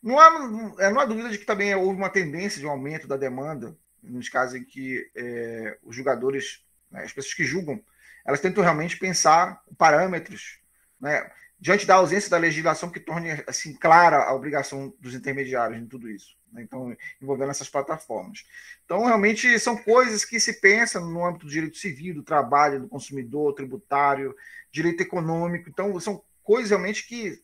Speaker 1: Não há dúvida de que também houve uma tendência de um aumento da demanda, nos casos em que os julgadores, né, as pessoas que julgam, elas tentam realmente pensar parâmetros, né, diante da ausência da legislação que torne assim clara a obrigação dos intermediários em tudo isso, né, então envolvendo essas plataformas. Então realmente são coisas que se pensam no âmbito do direito civil, do trabalho, do consumidor, tributário, direito econômico. Então são coisas realmente que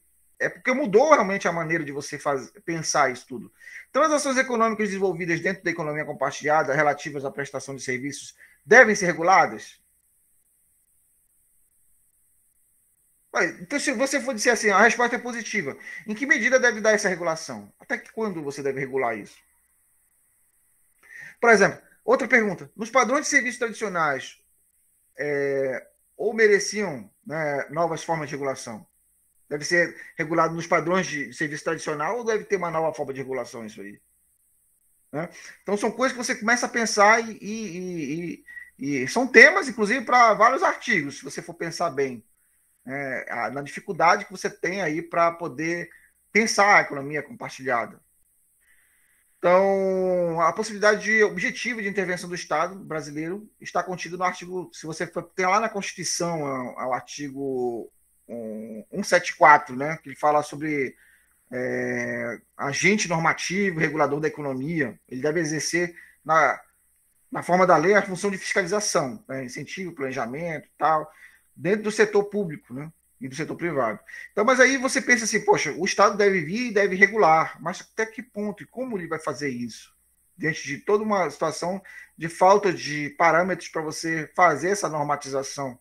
Speaker 1: porque mudou realmente a maneira de você pensar isso tudo. Transações econômicas desenvolvidas dentro da economia compartilhada, relativas à prestação de serviços, devem ser reguladas? Então, se você for dizer assim, a resposta é positiva. Em que medida deve dar essa regulação? Até que quando você deve regular isso? Por exemplo, outra pergunta. Nos padrões de serviços tradicionais, ou mereciam, né, novas formas de regulação? Deve ser regulado nos padrões de serviço tradicional ou deve ter uma nova forma de regulação isso aí? Né? Então, são coisas que você começa a pensar e são temas, inclusive, para vários artigos, se você for pensar bem. Na dificuldade que você tem aí para poder pensar a economia compartilhada. Então, a possibilidade objetiva de intervenção do Estado brasileiro está contida no artigo, se você for, tem lá na Constituição, é o artigo 174, né, que ele fala sobre agente normativo, regulador da economia. Ele deve exercer, na forma da lei, a função de fiscalização, né, incentivo, planejamento e tal, dentro do setor público, né, e do setor privado. Então, mas aí você pensa assim, poxa, o Estado deve vir e deve regular, mas até que ponto e como ele vai fazer isso? Diante de toda uma situação de falta de parâmetros para você fazer essa normatização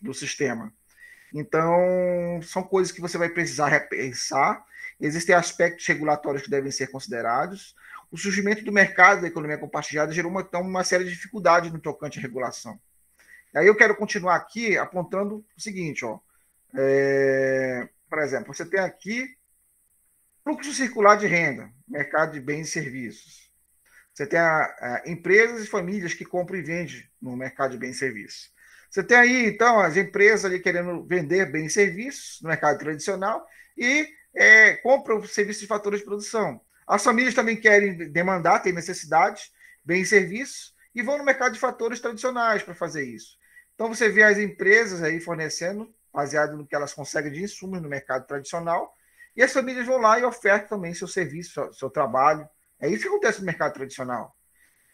Speaker 1: do sistema. Então, são coisas que você vai precisar repensar. Existem aspectos regulatórios que devem ser considerados. O surgimento do mercado da economia compartilhada gerou uma série de dificuldades no tocante à regulação. E aí eu quero continuar aqui apontando o seguinte, ó. Por exemplo, você tem aqui fluxo circular de renda, mercado de bens e serviços. Você tem empresas e famílias que compram e vendem no mercado de bens e serviços. Você tem aí, então, as empresas ali querendo vender bens e serviços no mercado tradicional e compram serviços de fatores de produção. As famílias também querem demandar, têm necessidades, bens e serviços, e vão no mercado de fatores tradicionais para fazer isso. Então, você vê as empresas aí fornecendo, baseado no que elas conseguem de insumos no mercado tradicional, e as famílias vão lá e ofertam também seu serviço, seu trabalho. É isso que acontece no mercado tradicional.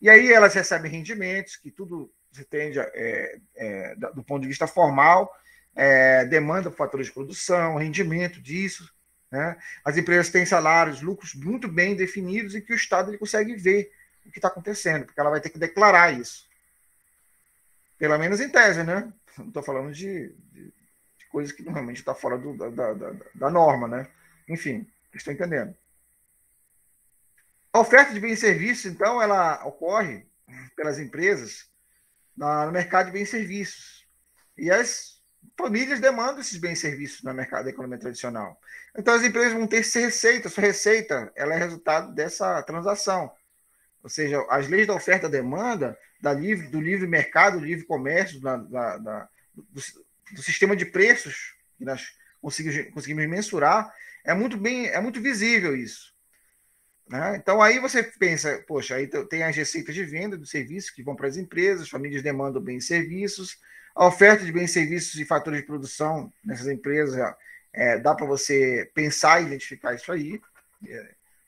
Speaker 1: E aí elas recebem rendimentos, que tudo se tende, do ponto de vista formal, demanda por fatores de produção, rendimento disso. Né? As empresas têm salários, lucros muito bem definidos e que o Estado ele consegue ver o que está acontecendo, porque ela vai ter que declarar isso. Pelo menos em tese, né? Não estou falando de coisas que normalmente está fora da norma, né? Enfim, estou entendendo. A oferta de bens e serviços, então, ela ocorre pelas empresas no mercado de bens e serviços. E as famílias demandam esses bens e serviços no mercado da economia tradicional. Então, as empresas vão ter receita. Sua receita ela é resultado dessa transação. Ou seja, as leis da oferta e demanda, do livre mercado, do livre comércio, do sistema de preços que nós conseguimos mensurar, é muito visível isso. Né? Então, aí você pensa, poxa, aí tem as receitas de venda dos serviços que vão para as empresas, as famílias demandam bens e serviços, a oferta de bens e serviços e fatores de produção nessas empresas, dá para você pensar e identificar isso aí,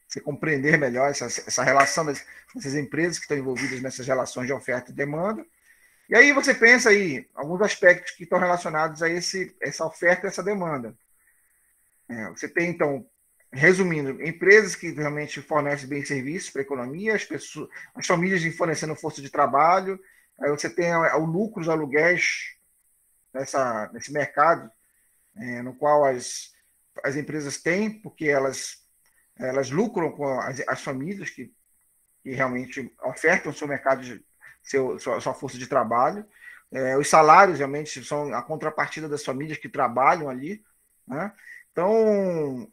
Speaker 1: você compreender melhor essa relação dessas empresas que estão envolvidas nessas relações de oferta e demanda. E aí você pensa aí alguns aspectos que estão relacionados a essa oferta e essa demanda. Você tem, então, resumindo, empresas que realmente fornecem bens e serviços para a economia, as famílias fornecendo força de trabalho, aí você tem o lucro dos aluguéis nesse mercado no qual as empresas têm, porque elas lucram com as famílias que realmente ofertam seu mercado, sua força de trabalho. Os salários realmente são a contrapartida das famílias que trabalham ali, né? Então,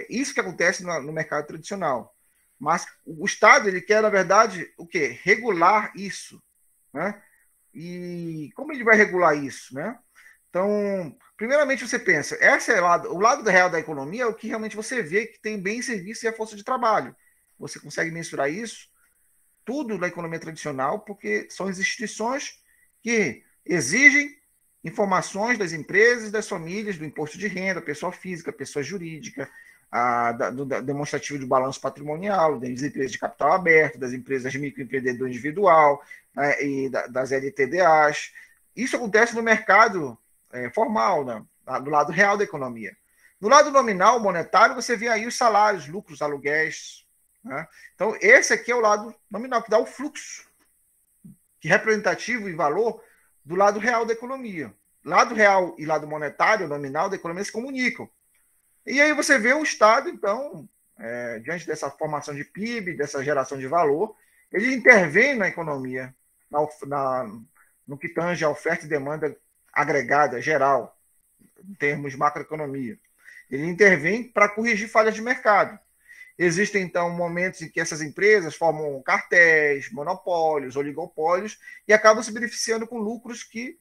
Speaker 1: isso que acontece no mercado tradicional. Mas o Estado, ele quer, na verdade, o quê? Regular isso, né? E como ele vai regular isso, né? Então, primeiramente você pensa, o lado real da economia é o que realmente você vê que tem bem serviço e a força de trabalho. Você consegue mensurar isso? Tudo na economia tradicional, porque são as instituições que exigem informações das empresas, das famílias, do imposto de renda, pessoa física, pessoa jurídica, do demonstrativo de balanço patrimonial, das empresas de capital aberto, das empresas de microempreendedor individual, né, e das LTDAs. Isso acontece no mercado formal, né, do lado real da economia. No lado nominal, monetário, você vê aí os salários, lucros, aluguéis, né? Então, esse aqui é o lado nominal, que dá o fluxo que representativo e valor do lado real da economia. Lado real e lado monetário, nominal da economia se comunicam. E aí você vê o Estado, então, diante dessa formação de PIB, dessa geração de valor, ele intervém na economia, no que tange a oferta e demanda agregada, geral, em termos de macroeconomia. Ele intervém para corrigir falhas de mercado. Existem, então, momentos em que essas empresas formam cartéis, monopólios, oligopólios e acabam se beneficiando com lucros que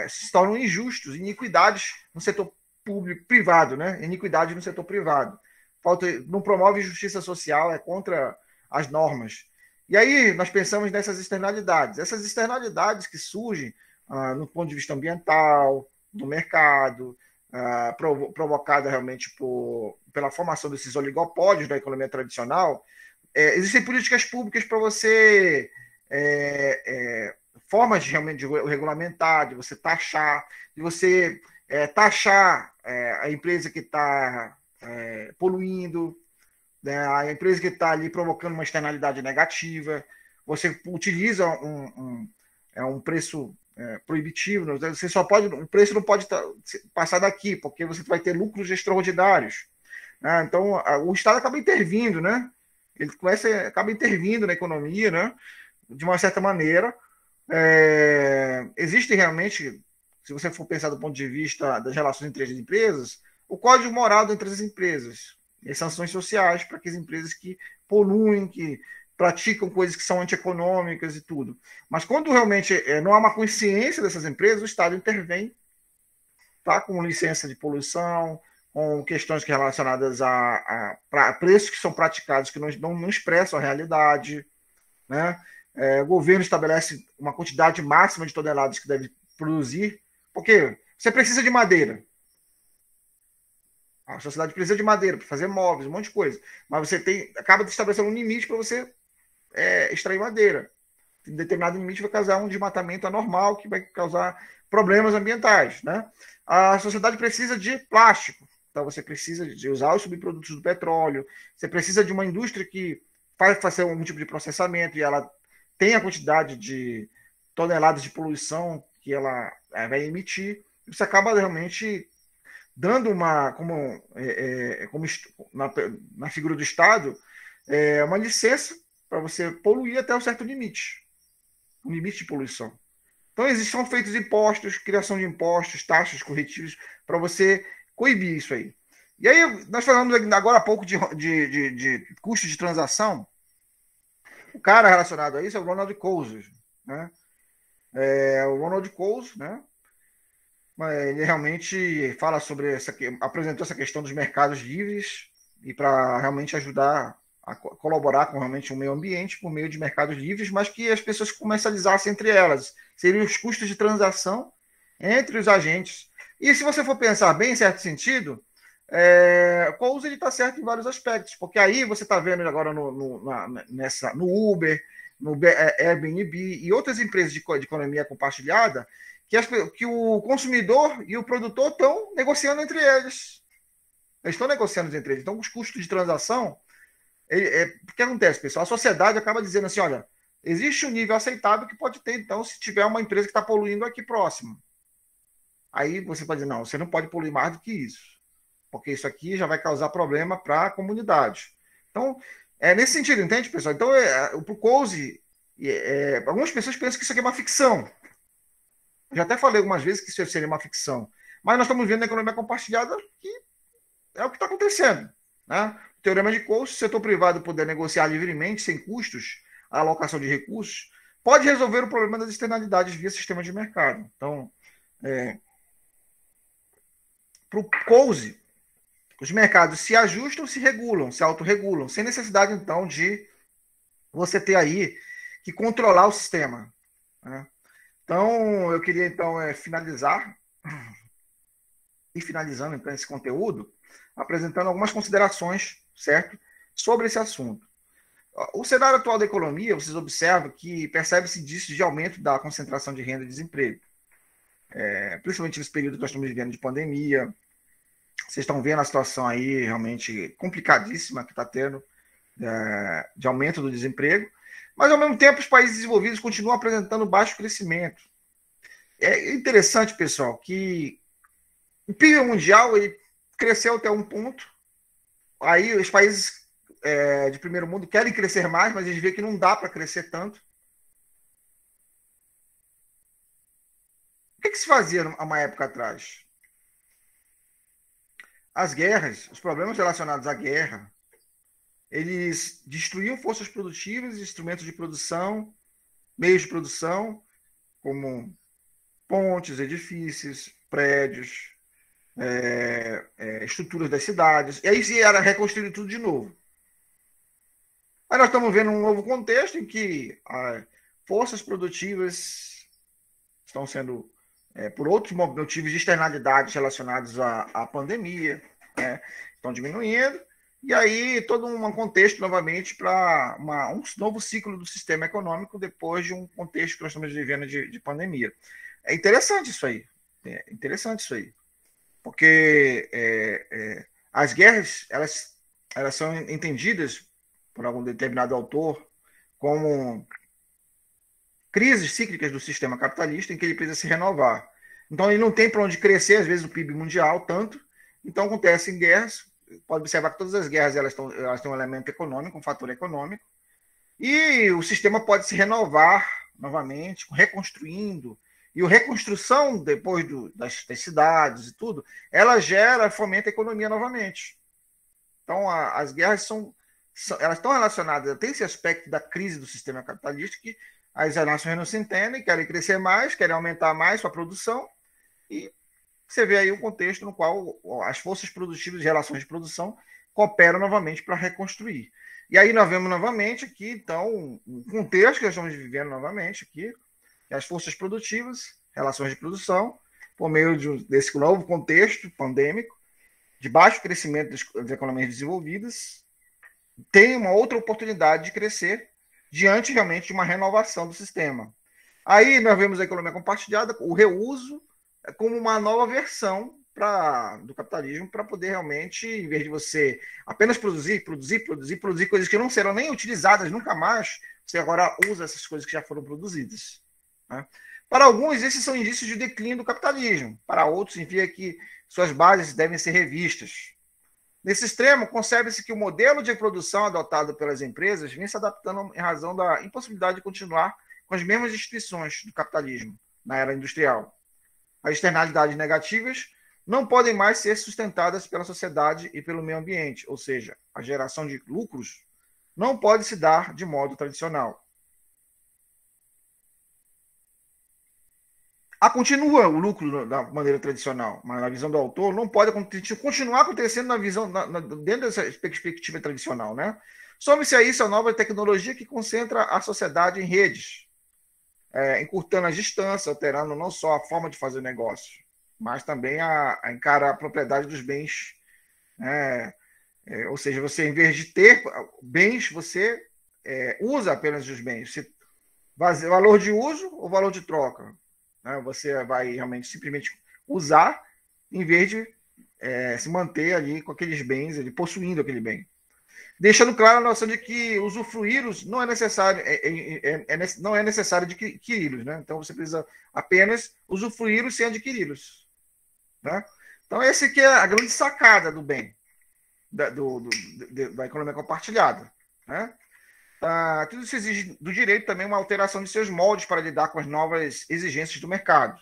Speaker 1: se tornam injustos, iniquidades no setor público, privado, né? Iniquidade no setor privado. Não promove justiça social, é contra as normas. E aí nós pensamos nessas externalidades. Essas externalidades que surgem no ponto de vista ambiental, no mercado, provocada realmente pela formação desses oligopólios da economia tradicional, existem políticas públicas para você, formas de realmente de regulamentar, de você taxar, de você taxar a empresa que está poluindo, né, a empresa que está ali provocando uma externalidade negativa. Você utiliza um preço proibitivo, você só pode, o preço não pode passar daqui, porque você vai ter lucros extraordinários, né? Então o Estado acaba intervindo, né? Ele acaba intervindo na economia, né? De uma certa maneira. Existe realmente, se você for pensar do ponto de vista das relações entre as empresas, o código moral entre as empresas e sanções sociais para que as empresas que poluem, que praticam coisas que são antieconômicas e tudo. Mas quando realmente não há uma consciência dessas empresas, o Estado intervém, tá, com licença de poluição, com questões relacionadas a preços que são praticados que não expressam a realidade, né? O governo estabelece uma quantidade máxima de toneladas que deve produzir, porque você precisa de madeira. A sociedade precisa de madeira para fazer móveis, um monte de coisa. Mas você acaba estabelecendo um limite para você extrair madeira. Em determinado limite vai causar um desmatamento anormal que vai causar problemas ambientais, né? A sociedade precisa de plástico. Então você precisa de usar os subprodutos do petróleo. Você precisa de uma indústria que faz fazer um tipo de processamento e ela tem a quantidade de toneladas de poluição que ela vai emitir. Isso acaba realmente dando como na figura do Estado, uma licença para você poluir até um certo limite, um limite de poluição. Então, são feitos impostos, criação de impostos, taxas corretivas, para você coibir isso aí. E aí, nós falamos agora há pouco de custo de transação. O cara relacionado a isso é o Ronald Coase, né? O Ronald Coase, né? Ele realmente fala sobre apresentou essa questão dos mercados livres e para realmente ajudar a colaborar com realmente o meio ambiente por meio de mercados livres, mas que as pessoas comercializassem entre elas. Seriam os custos de transação entre os agentes. E se você for pensar bem, em certo sentido, o Coase está certo em vários aspectos, porque aí você está vendo agora no Uber, no Airbnb e outras empresas de economia compartilhada, que o consumidor e o produtor estão negociando entre eles. Eles estão negociando entre eles. Então, os custos de transação. O que acontece, pessoal? A sociedade acaba dizendo assim: olha, existe um nível aceitável que pode ter, então, se tiver uma empresa que está poluindo aqui próximo. Aí você pode dizer, não, você não pode poluir mais do que isso, porque isso aqui já vai causar problema para a comunidade. Então, é nesse sentido, entende, pessoal? Então, o Coase, algumas pessoas pensam que isso aqui é uma ficção. Eu já até falei algumas vezes que isso seria uma ficção. Mas nós estamos vendo na economia compartilhada que é o que está acontecendo. Né? O teorema de Coase, se o setor privado puder negociar livremente, sem custos, a alocação de recursos, pode resolver o problema das externalidades via sistema de mercado. Então, para o Coase, os mercados se ajustam, se regulam, se autorregulam, sem necessidade, então, de você ter aí que controlar o sistema. Né? Então, eu queria, então, finalizar, e finalizando, então, esse conteúdo, apresentando algumas considerações, certo, sobre esse assunto. O cenário atual da economia, vocês observam que percebe-se indícios de aumento da concentração de renda e desemprego. Principalmente nesse período que nós estamos vivendo de pandemia. Vocês estão vendo a situação aí realmente complicadíssima que está tendo de aumento do desemprego, mas ao mesmo tempo os países desenvolvidos continuam apresentando baixo crescimento. É interessante, pessoal, que o PIB mundial ele cresceu até um ponto, aí os países de primeiro mundo querem crescer mais, mas eles veem que não dá para crescer tanto. O que se fazia há uma época atrás? As guerras, os problemas relacionados à guerra, eles destruíam forças produtivas, instrumentos de produção, meios de produção, como pontes, edifícios, prédios, estruturas das cidades. E aí se era reconstruir tudo de novo. Aí nós estamos vendo um novo contexto em que forças produtivas estão sendo, por outros motivos de externalidades relacionados à pandemia, estão diminuindo. E aí todo um contexto novamente para um novo ciclo do sistema econômico depois de um contexto que nós estamos vivendo de pandemia. É interessante isso aí. Porque as guerras elas são entendidas por algum determinado autor como crises cíclicas do sistema capitalista em que ele precisa se renovar. Então ele não tem para onde crescer, às vezes, o PIB mundial tanto. Então acontecem guerras. Pode observar que todas as guerras elas têm um elemento econômico, um fator econômico, e o sistema pode se renovar novamente, reconstruindo. E a reconstrução, depois das cidades e tudo, ela fomenta a economia novamente. Então, as guerras elas estão relacionadas, tem esse aspecto da crise do sistema capitalista, que as nações não se entendem, querem crescer mais, querem aumentar mais sua produção, e você vê aí um contexto no qual as forças produtivas e relações de produção cooperam novamente para reconstruir. E aí nós vemos novamente aqui, então, um contexto que nós estamos vivendo novamente aqui, as forças produtivas, relações de produção, por meio desse novo contexto pandêmico, de baixo crescimento das economias desenvolvidas, tem uma outra oportunidade de crescer diante realmente de uma renovação do sistema. Aí nós vemos a economia compartilhada, o reuso, como uma nova versão do capitalismo para poder realmente, em vez de você apenas produzir coisas que não serão nem utilizadas nunca mais, você agora usa essas coisas que já foram produzidas. Né? Para alguns, esses são indícios de declínio do capitalismo. Para outros, significa que suas bases devem ser revistas. Nesse extremo, concebe-se que o modelo de produção adotado pelas empresas vem se adaptando em razão da impossibilidade de continuar com as mesmas instituições do capitalismo na era industrial. As externalidades negativas não podem mais ser sustentadas pela sociedade e pelo meio ambiente, ou seja, a geração de lucros não pode se dar de modo tradicional. Continua o lucro da maneira tradicional, mas na visão do autor não pode continuar acontecendo dentro dessa perspectiva tradicional. Né? Some-se a isso a nova tecnologia que concentra a sociedade em redes, encurtando as distâncias, alterando não só a forma de fazer negócio, mas também a encarar a propriedade dos bens. Ou seja, você, em vez de ter bens, você usa apenas os bens. Você, valor de uso ou valor de troca? Você vai realmente simplesmente usar, em vez de se manter ali com aqueles bens, ali, possuindo aquele bem. Deixando claro a noção de que usufruí-los não é necessário, não é necessário adquiri-los. Né? Então você precisa apenas usufruí-los sem adquiri-los. né? Então, esse que é a grande sacada do bem, da economia compartilhada, né? Tudo isso exige do direito também uma alteração de seus moldes para lidar com as novas exigências do mercado,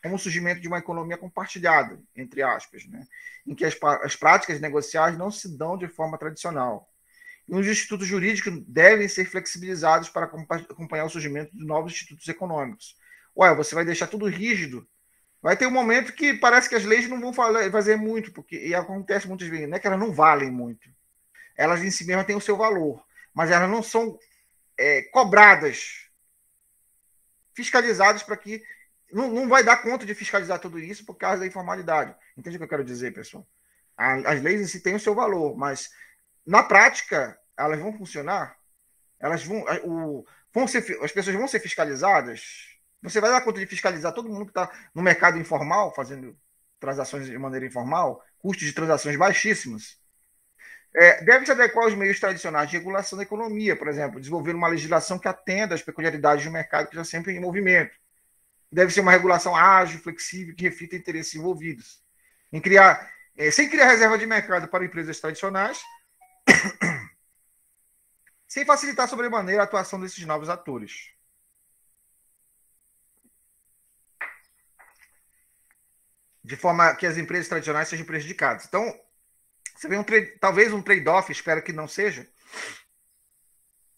Speaker 1: como o surgimento de uma economia compartilhada, entre aspas, né? Em que as práticas negociais não se dão de forma tradicional. E os institutos jurídicos devem ser flexibilizados para acompanhar o surgimento de novos institutos econômicos. Ué, você vai deixar tudo rígido? Vai ter um momento que parece que as leis não vão fazer muito, porque e acontece muitas vezes, não é que elas não valem muito. Elas em si mesmas têm o seu valor, mas elas não são cobradas, fiscalizadas para que. Não vai dar conta de fiscalizar tudo isso por causa da informalidade. Entende o que eu quero dizer, pessoal? As leis em si têm o seu valor, mas na prática, elas vão funcionar? Elas as pessoas vão ser fiscalizadas? Você vai dar conta de fiscalizar todo mundo que está no mercado informal, fazendo transações de maneira informal, custos de transações baixíssimos? Deve se adequar aos meios tradicionais de regulação da economia, por exemplo, desenvolver uma legislação que atenda às peculiaridades do mercado que já sempre em movimento. Deve ser uma regulação ágil, flexível, que reflita interesses envolvidos. Sem criar reserva de mercado para empresas tradicionais, sem facilitar sobremaneira a atuação desses novos atores. De forma que as empresas tradicionais sejam prejudicadas. Então, você vê talvez um trade-off, espero que não seja.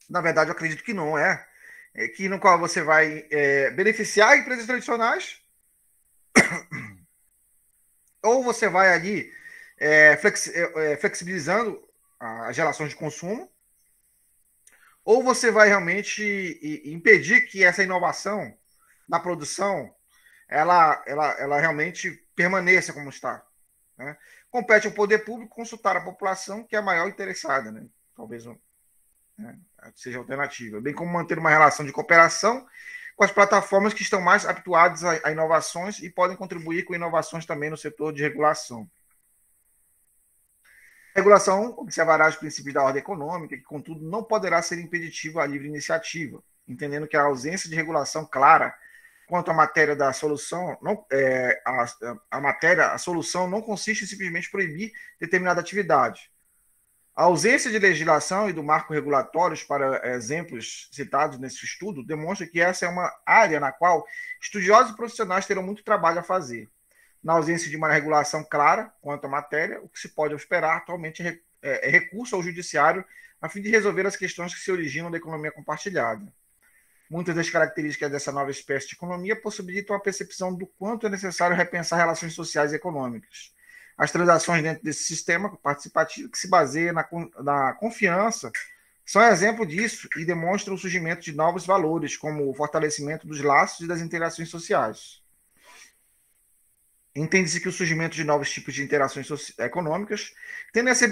Speaker 1: Na verdade, eu acredito que não é. Que no qual você vai beneficiar empresas tradicionais, ou você vai ali flexibilizando as relações de consumo, ou você vai realmente impedir que essa inovação na produção ela realmente permaneça como está. Né? Compete ao poder público consultar a população, que é a maior interessada, né? Talvez seja alternativa, bem como manter uma relação de cooperação com as plataformas que estão mais habituadas a inovações e podem contribuir com inovações também no setor de regulação. A regulação observará os princípios da ordem econômica, que, contudo, não poderá ser impeditivo à livre iniciativa, entendendo que a ausência de regulação clara quanto à matéria da solução, a solução não consiste em simplesmente proibir determinada atividade. A ausência de legislação e do marco regulatórios, para exemplos citados nesse estudo, demonstra que essa é uma área na qual estudiosos e profissionais terão muito trabalho a fazer. Na ausência de uma regulação clara quanto à matéria, o que se pode esperar atualmente é recurso ao judiciário a fim de resolver as questões que se originam da economia compartilhada. Muitas das características dessa nova espécie de economia possibilitam a percepção do quanto é necessário repensar relações sociais e econômicas. As transações dentro desse sistema participativo, que se baseia na confiança, são exemplo disso e demonstram o surgimento de novos valores, como o fortalecimento dos laços e das interações sociais. Entende-se que o surgimento de novos tipos de interações econômicas tende a ser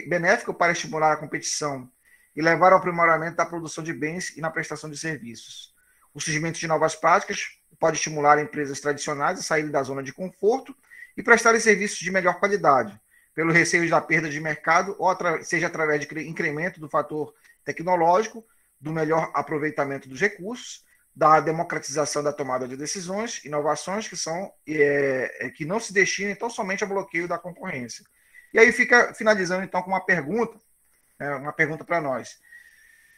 Speaker 1: benéfico para estimular a competição e levar ao aprimoramento da produção de bens e na prestação de serviços. O surgimento de novas práticas pode estimular empresas tradicionais a saírem da zona de conforto e prestarem serviços de melhor qualidade, pelo receio da perda de mercado, ou seja através de incremento do fator tecnológico, do melhor aproveitamento dos recursos, da democratização da tomada de decisões, inovações que não se destinem tão somente ao bloqueio da concorrência. E aí fica finalizando então com uma pergunta para nós.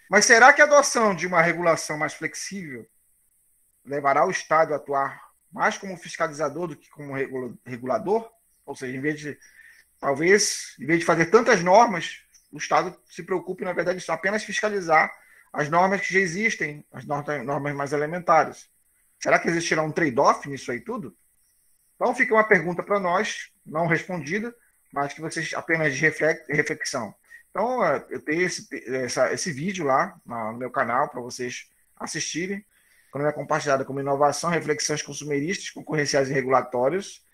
Speaker 1: Mas será que a adoção de uma regulação mais flexível levará o Estado a atuar mais como fiscalizador do que como regulador? Ou seja, em vez de fazer tantas normas, o Estado se preocupe, na verdade, apenas fiscalizar as normas que já existem, as normas mais elementares. Será que existirá um trade-off nisso aí tudo? Então fica uma pergunta para nós, não respondida, mas que vocês apenas de reflexão. Então, eu tenho esse vídeo lá no meu canal para vocês assistirem, economia compartilhada como inovação, reflexões consumeristas, concorrenciais e regulatórios.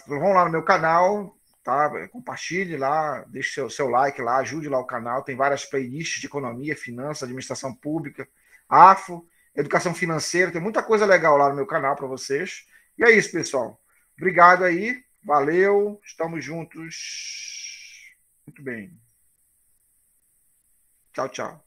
Speaker 1: Vão lá no meu canal, tá? Compartilhe lá, deixe seu like lá, ajude lá o canal. Tem várias playlists de economia, finanças, administração pública, AFO, educação financeira. Tem muita coisa legal lá no meu canal para vocês. E é isso, pessoal. Obrigado aí. Valeu. Estamos juntos. Muito bem. Tchau, tchau.